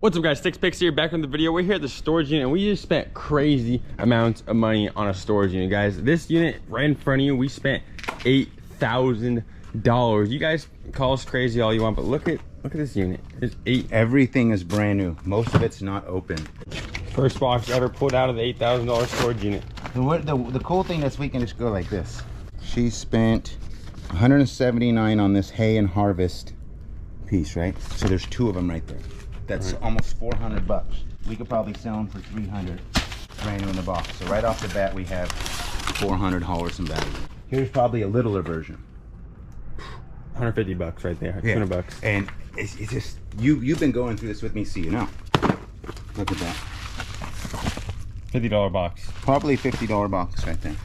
What's up guys, Stixx Picks here, back from the video. We're here at the storage unit and we just spent crazy amounts of money on a storage unit, guys. This unit right in front of you, we spent $8,000. You guys call us crazy all you want, but look at this unit. It's Everything is brand new. Most of it's not open. First box ever pulled out of the $8,000 storage unit. The cool thing is we can just go like this. She spent $179 on this hay and harvest piece, right? So there's two of them right there. That's almost 400 bucks. We could probably sell them for 300 brand new in the box. So right off the bat, we have 400 haulers and value. Here's probably a littler version. 150 bucks right there, 200 bucks. And it's just, you've been going through this with me, so you know. Look at that. $50 box. Probably $50 box right there.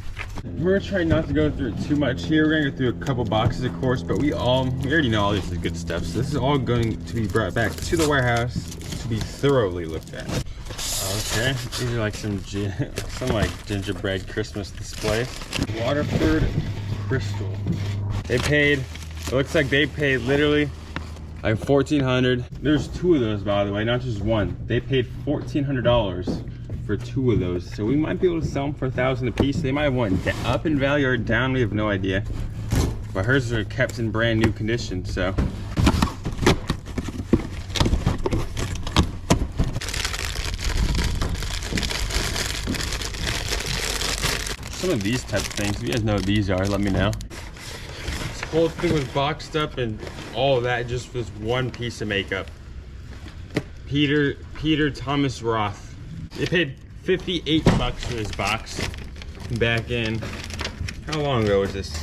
We're trying not to go through it too much here. We're gonna go through a couple boxes, of course, but we already know all this is good stuff. So this is all going to be brought back to the warehouse to be thoroughly looked at. Okay, these are like some like gingerbread Christmas display. Waterford Crystal. They paid, it looks like they paid literally like $1,400. There's two of those, by the way, not just one. They paid $1,400 for two of those, so we might be able to sell them for $1,000 a piece. They might have went up in value or down, we have no idea, but hers are kept in brand new condition. So some of these type of things, if you guys know what these are, let me know. This whole thing was boxed up and all of that just was one piece of makeup. Peter Thomas Roth. They paid 58 bucks for this box back in, how long ago was this?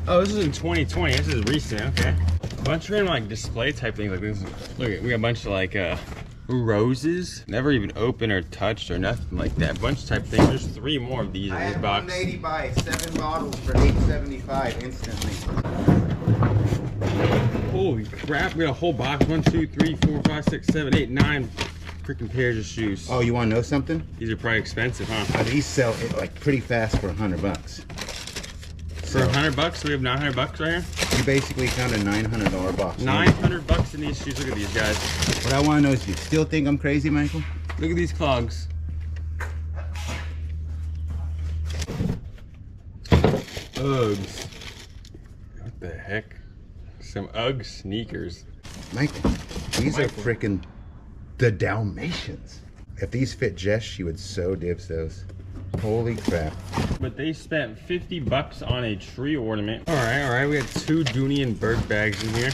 Oh, this is in 2020, this is recent, okay. A bunch of random like display type things like this. Look, we got a bunch of like roses, never even opened or touched or nothing like that. Bunch of type of things. There's three more of these in this box. 180 buy 7 bottles for $8.75 instantly. Holy crap, we got a whole box. 1, 2, 3, 4, 5, 6, 7, 8, 9 freaking pairs of shoes. Oh, you want to know something? These are probably expensive, huh? These sell like pretty fast for 100 bucks. For 100 bucks, so we have 900 bucks right here? You basically found a $900 box. 900 bucks in these shoes. Look at these guys. What I want to know is, do you still think I'm crazy, Michael? Look at these clogs. Uggs. What the heck? Some Ugg sneakers. Michael, these are freaking the Dalmatians. If these fit Jess, she would so dibs those. Holy crap. But they spent 50 bucks on a tree ornament. All right, we had two Dooney and Burke bags in here.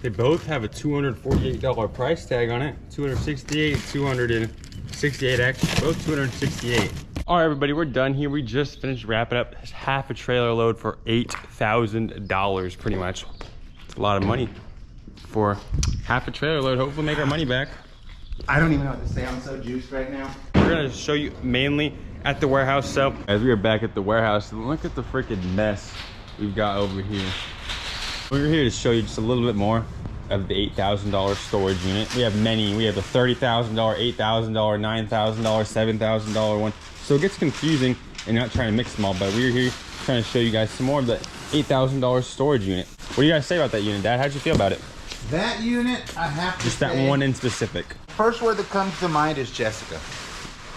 They both have a $248 price tag on it. 268, 268X, both 268. All right, everybody, we're done here. We just finished wrapping up half a trailer load for $8,000 pretty much. It's a lot of money for half a trailer load. Hopefully make our money back. I don't even know what to say. I'm so juiced right now. We're gonna show you mainly at the warehouse. So as we are back at the warehouse, look at the freaking mess we've got over here. We're here to show you just a little bit more of the $8,000 storage unit. We have many. We have the $30,000, $8,000, $9,000, $7,000 one. So it gets confusing and not trying to mix them all, but we're here trying to show you guys some more of the $8,000 storage unit. What do you guys say about that unit, Dad? How'd you feel about it? That unit, I have to Just say, that one in specific. first word that comes to mind is Jessica.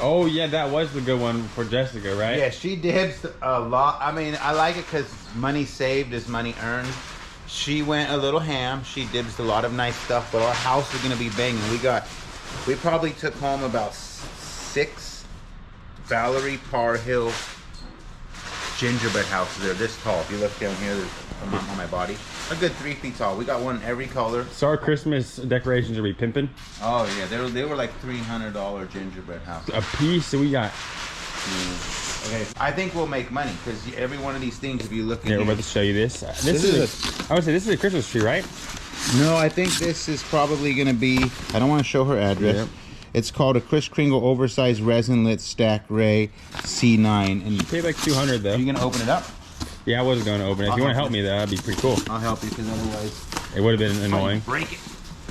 Oh yeah, that was the good one for Jessica, right? Yeah, she dibs a lot. I mean, I like it because money saved is money earned. She went a little ham. She dibs a lot of nice stuff, but our house is gonna be banging. We probably took home about 6 Valerie Parr Hill gingerbread houses. They're this tall. If you look down here, there's a mountain on my body. A good 3 feet tall. We got one in every color. So our Christmas decorations are we pimping? Oh yeah, they were like $300 gingerbread houses. A piece, so we got. Okay, I think we'll make money because every one of these things, if you look at Yeah, we're about to show you this. This is I would say this is a Christmas tree, right? No, I think this is probably gonna be, I don't want to show her address. Yep. It's called a Kris Kringle oversized resin lit stack ray C9. And you paid like $200 though. Are you gonna open it up? Yeah, I was going to open it. If you want to help me, that'd be pretty cool. I'll help you because otherwise it would have been annoying. Break it.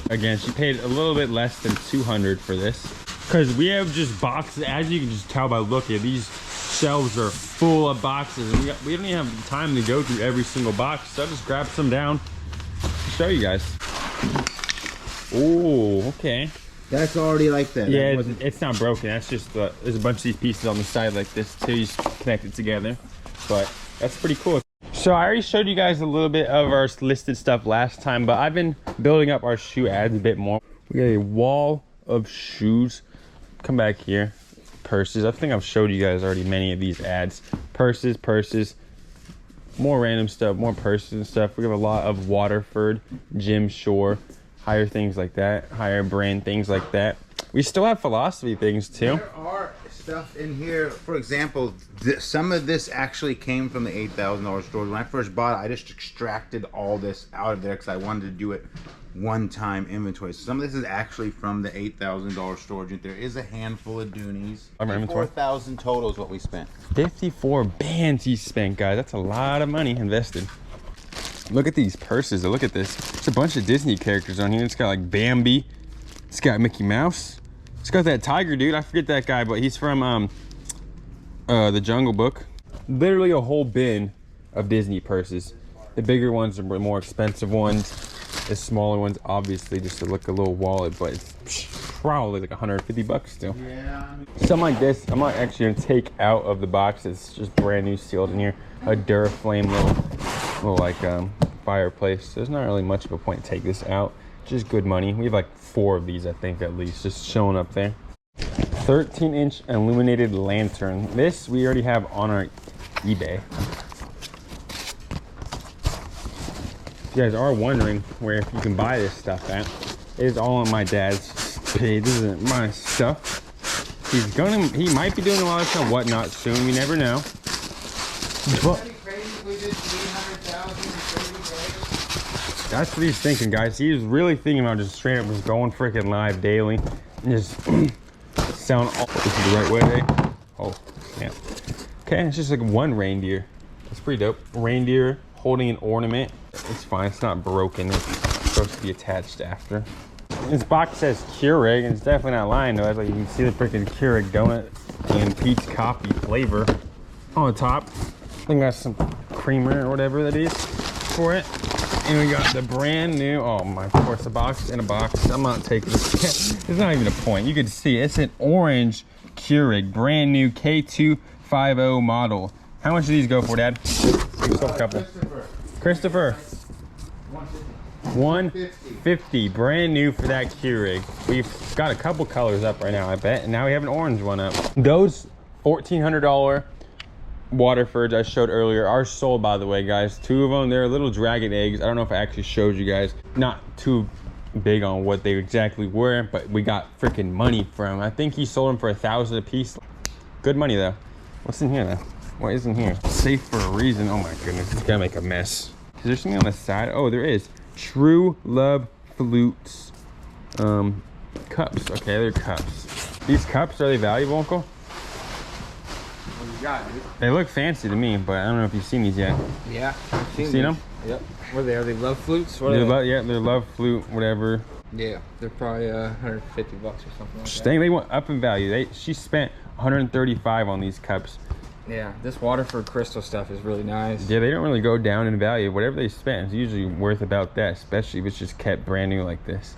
Again, she paid a little bit less than $200 for this because we have just boxes. As you can just tell by looking, these shelves are full of boxes, and we don't even have time to go through every single box. So I just grabbed some down to show you guys. Oh, okay. That's already like that. Yeah, That it's not broken. That's just there's a bunch of these pieces on the side like this too. You just connect it together. But that's pretty cool. So I already showed you guys a little bit of our listed stuff last time, but I've been building up our shoe ads a bit more. We got a wall of shoes. Come back here. Purses. I think I've showed you guys already many of these ads. Purses, more random stuff, more purses and stuff. We have a lot of Waterford, Jim Shore, higher things like that, higher brand things like that. We still have philosophy things too. There are stuff in here. For example, some of this actually came from the $8,000 store. When I first bought it, I just extracted all this out of there because I wanted to do it one-time inventory. So some of this is actually from the $8,000 storage. There is a handful of Doonies. 4,000 total is what we spent. 54 bands he spent, guys. That's a lot of money invested. Look at these purses. Look at this. There's a bunch of Disney characters on here. It's got like Bambi. It's got Mickey Mouse. It's got that tiger dude. I forget that guy, but he's from the Jungle Book. Literally a whole bin of Disney purses. The bigger ones are the more expensive ones. The smaller ones, obviously, just to look a little wallet, but it's probably like 150 bucks still. Yeah. Something like this, I'm not actually gonna take out of the box. It's just brand new sealed in here. A Duraflame little like fireplace. There's not really much of a point to take this out. Just good money. We have like 4 of these, I think, at least, just showing up there. 13-inch illuminated lantern. This we already have on our eBay. If you guys are wondering where you can buy this stuff at, it is all on my dad's page. This isn't my stuff. He might be doing a lot of stuff, whatnot soon. We never know. But that's what he's thinking, guys. He was really thinking about just straight up just going freaking live daily and just selling all. This is the right way, eh? Oh, yeah. Okay, it's just like one reindeer. It's pretty dope. Reindeer holding an ornament. It's fine. It's not broken. It's supposed to be attached after. This box says Keurig, and it's definitely not lying though. Like you can see the freaking Keurig donut and Pete's coffee flavor on the top. I think that's some creamer or whatever that is for it. And we got the brand new, oh my, of course, a box in a box. I'm not taking this. There's not even a point. You can see it's an orange Keurig, brand new K250 model. How much do these go for, Dad? A couple. Christopher. 150, brand new for that Keurig. We've got a couple colors up right now, I bet, and now we have an orange one up. Those $1,400 Waterfords I showed earlier are sold, by the way, guys. 2 of them. They're little dragon eggs. I don't know if I actually showed you guys. Not too big on what they exactly were, but we got freaking money from. I think he sold them for $1,000 a piece. Good money though. What's in here though? What is in here? Safe for a reason. Oh my goodness, it's gonna make a mess. Is there something on the side? Oh, there is. True Love Flutes cups. Okay, they're cups. These cups, are they valuable, Uncle? What you got, dude? They look fancy to me, but I don't know if you've seen these yet. Yeah, I've seen them? Yep. What are they? Are they love flutes? What are they? Yeah, they're Love Flute, whatever. Yeah, they're probably 150 bucks or something like that. Dang, they went up in value. She spent 135 on these cups. Yeah, this Waterford crystal stuff is really nice. Yeah, they don't really go down in value. Whatever they spent is usually worth about that, especially if it's just kept brand new like this.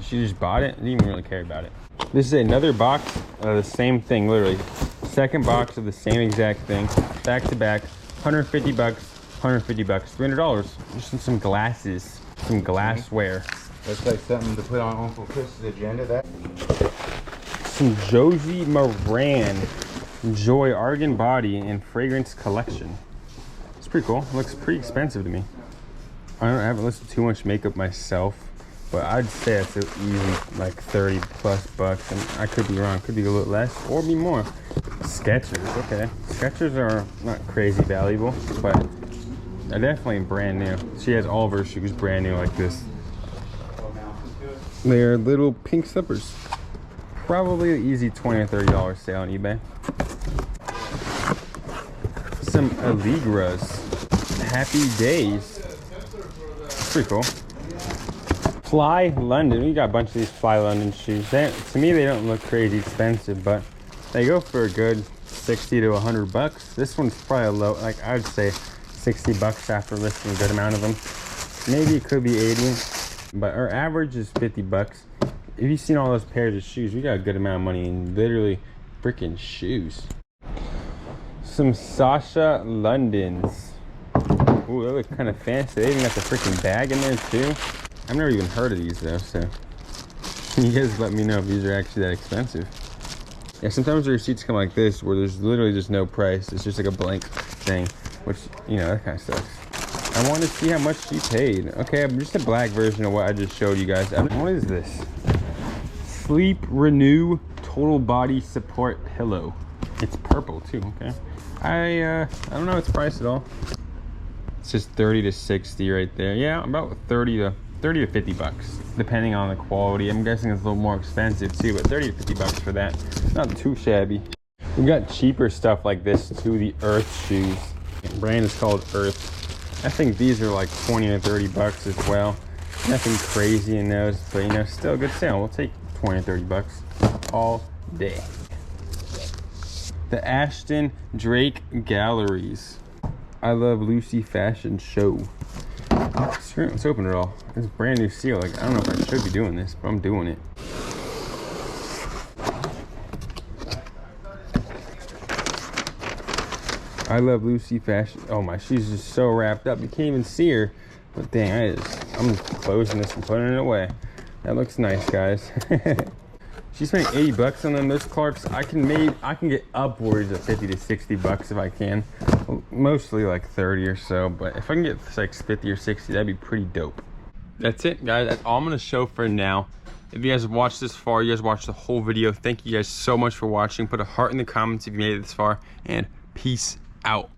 She just bought it, didn't even really care about it. This is another box of the same thing, literally. Second box of the same exact thing, back to back, 150 bucks, 150 bucks, $300. Just some glasses, some glassware. Looks like something to put on Uncle Chris's agenda. That. Some Josie Moran Joy Argan Body and Fragrance Collection. It's pretty cool. It looks pretty expensive to me. I haven't listed too much makeup myself, but I'd say it's easily like 30 plus bucks, and I could be wrong. Could be a little less or be more. Skechers, okay. Skechers are not crazy valuable, but they're definitely brand new. She has all of her shoes brand new like this. They're little pink slippers. Probably an easy $20 or $30 sale on eBay. Some Allegras. Happy Days. Pretty cool. Fly London. We got a bunch of these Fly London shoes. To me, they don't look crazy expensive, but they go for a good 60 to 100 bucks. This one's probably a low, like I'd say 60 bucks after listing a good amount of them. Maybe it could be 80. But our average is 50 bucks. If you've seen all those pairs of shoes, we got a good amount of money in literally freaking shoes. Some Sasha Londons. Ooh, they look kind of fancy. They even got the freaking bag in there too. I've never even heard of these though, so you guys let me know if these are actually that expensive. Yeah, sometimes the receipts come like this where there's literally just no price. It's just like a blank thing, which, you know, that kind of sucks. I want to see how much she paid. Okay, just a black version of what I just showed you guys. What is this? Sleep Renew Total Body Support Pillow. It's purple too, okay. I don't know its price at all. It's just 30 to 60 right there. Yeah, about 30 to 50 bucks, depending on the quality. I'm guessing it's a little more expensive too, but 30 to 50 bucks for that. Not too shabby. We got cheaper stuff like this too, the Earth shoes. The brand is called Earth. I think these are like 20 to 30 bucks as well. Nothing crazy in those, but you know, still a good sale. We'll take 20 to 30 bucks all day. The Ashton Drake Galleries. I Love Lucy Fashion Show. Let's open it all. It's a brand new seal. Like, I don't know if I should be doing this, but I'm doing it. I Love Lucy Fashion. Oh my, she's just so wrapped up. You can't even see her. But dang, I'm closing this and putting it away. That looks nice, guys. She's spending 80 bucks on them. Those Clarks, I can get upwards of 50 to 60 bucks if I can. Mostly like 30 or so, but if I can get like 50 or 60, that'd be pretty dope. That's it, guys. That's all I'm gonna show for now. If you guys have watched this far, you guys watched the whole video. Thank you guys so much for watching. Put a heart in the comments if you made it this far, and peace out.